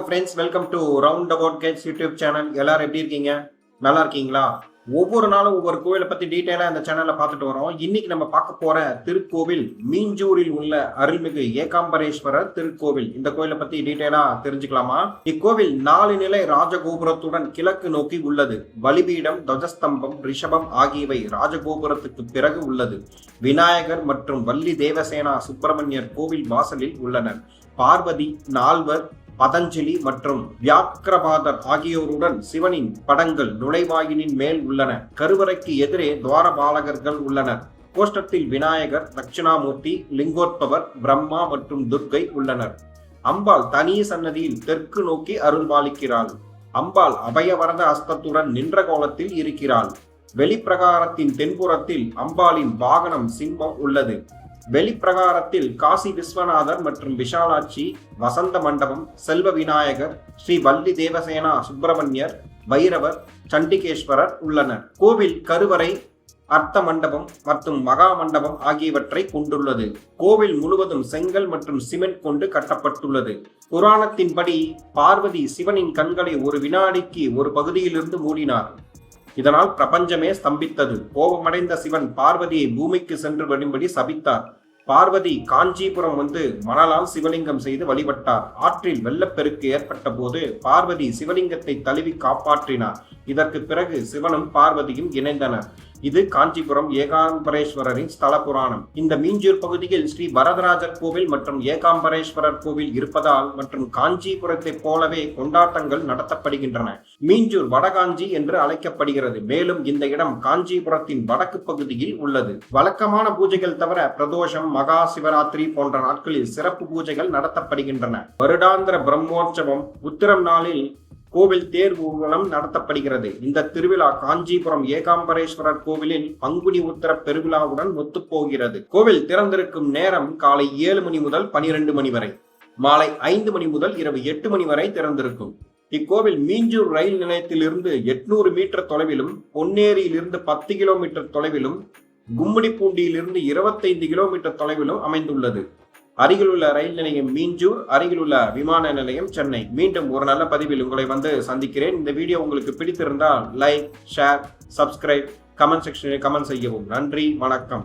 Friends, welcome to round about Gates YouTube channel. எல்லாரும் எப்படி இருக்கீங்க? நல்லா இருக்கீங்களா? ஒவ்வொரு நாளும் ஒவ்வொரு கோவிலை பத்தி டீட்டெயிலா இந்த சேனல்ல பார்த்துட்டு வரோம். இன்னைக்கு நம்ம பார்க்க போற திருக்கோவில் மீஞ்சூரில் உள்ள அருள்மிகு ஏகாம்பரேஸ்வரர் திருக்கோவில். இந்த கோவிலை பத்தி டீட்டெயிலா தெரிஞ்சுக்கலாமா? இக்கோவில் 4 நிலை ராஜகோபுரத்துடன் கிழக்கு நோக்கி உள்ளது. பலிபீடம், துவஜஸ்தம்பம், ரிஷபம் ஆகியவை ராஜகோபுரத்துக்கு பிறகு உள்ளது. விநாயகர் மற்றும் வள்ளி தேவசேனா சுப்பிரமணியர் கோவில் வாசலில் உள்ளனர். பார்வதி, நால்வர், பதஞ்சலி மற்றும் வியாக்கிரபாதர் ஆகியோருடன் சிவனின் படங்கள் நுழைவாயிலின் மேல் உள்ளன. கருவறைக்கு எதிரே துவாரபாலகர்கள் உள்ளனர். கோஷ்டத்தில் விநாயகர், தட்சிணாமூர்த்தி, லிங்கோத்பவர், பிரம்மா மற்றும் துர்க்கை உள்ளனர். அம்பாள் தனி சன்னதியில் தெற்கு நோக்கி அருள்பாலிக்கிறாள். அம்பாள் அபயவரத அஸ்தத்துடன் நின்ற கோலத்தில் இருக்கிறாள். வெளிப்பிரகாரத்தின் தென்புறத்தில் அம்பாளின் வாகனம் சிம்மம் உள்ளது. வெளிப்பிரகாரத்தில் காசி விஸ்வநாதர் மற்றும் விஷாலாட்சி, வசந்த மண்டபம், செல்வ விநாயகர், ஸ்ரீ வள்ளி தேவசேனா சுப்பிரமணியர், பைரவர், சண்டிகேஸ்வரர் உள்ளனர். கோவில் கருவறை, அர்த்த மண்டபம் மற்றும் மகா மண்டபம் ஆகியவற்றை கொண்டுள்ளது. கோவில் முழுவதும் செங்கல் மற்றும் சிமெண்ட் கொண்டு கட்டப்பட்டுள்ளது. புராணத்தின்படி பார்வதி சிவனின் கண்களை ஒரு வினாடிக்கு ஒரு பகுதியிலிருந்து மூடினார். இதனால் பிரபஞ்சமே ஸ்தம்பித்தது. கோபமடைந்த சிவன் பார்வதியை பூமிக்கு சென்று வரும்படி சபித்தார். பார்வதி காஞ்சிபுரம் வந்து மணலால் சிவலிங்கம் செய்து வழிபட்டார். ஆற்றில் வெள்ளப்பெருக்கு ஏற்பட்ட போது பார்வதி சிவலிங்கத்தை தழுவி காப்பாற்றினார். இதற்கு பிறகு சிவனும் பார்வதியும் இணைந்தனர். இது காஞ்சிபுரம் ஏகாம்பரேஸ்வரரின் ஸ்தல புராணம். இந்த மீஞ்சூர் பகுதியில் ஸ்ரீ வரதராஜர் கோவில் மற்றும் ஏகாம்பரேஸ்வரர் கோவில் இருப்பதால் மற்றும் காஞ்சிபுரத்தை போலவே கொண்டாட்டங்கள் நடத்தப்படுகின்றன. மீஞ்சூர் வடகாஞ்சி என்று அழைக்கப்படுகிறது. மேலும் இந்த இடம் காஞ்சிபுரத்தின் வடக்கு பகுதியில் உள்ளது. வழக்கமான பூஜைகள் தவிர பிரதோஷம், மகா சிவராத்திரி போன்ற நாட்களில் சிறப்பு பூஜைகள் நடத்தப்படுகின்றன. வருடாந்திர பிரம்மோற்சவம், உத்திரம் நாளில் கோவில் தேர் ஊர்வலம் நடத்தப்படுகிறது. இந்த திருவிழா காஞ்சிபுரம் ஏகாம்பரேஸ்வரர் கோவிலில் பங்குனி உத்திர பெருவிழாவுடன் ஒத்துப்போகிறது. கோவில் திறந்திருக்கும் நேரம் காலை 7 மணி முதல் 12 மணி வரை, மாலை 5 மணி முதல் இரவு 8 மணி வரை திறந்திருக்கும். இக்கோவில் மீஞ்சூர் ரயில் நிலையத்திலிருந்து 800 மீட்டர் தொலைவிலும், பொன்னேரியிலிருந்து 10 கிலோமீட்டர் தொலைவிலும், கும்மிடிப்பூண்டியிலிருந்து 25 கிலோமீட்டர் தொலைவிலும் அமைந்துள்ளது. அருகிலுள்ள ரயில் நிலையம் மீஞ்சூர், அருகிலுள்ள விமான நிலையம் சென்னை. மீண்டும் ஒரு நல்ல பதிவில் உங்களை வந்து சந்திக்கிறேன். இந்த வீடியோ உங்களுக்கு பிடித்திருந்தால் லைக், ஷேர், சப்ஸ்கிரைப், கமெண்ட் செக்ஷனில் கமெண்ட் செய்யவும். நன்றி, வணக்கம்.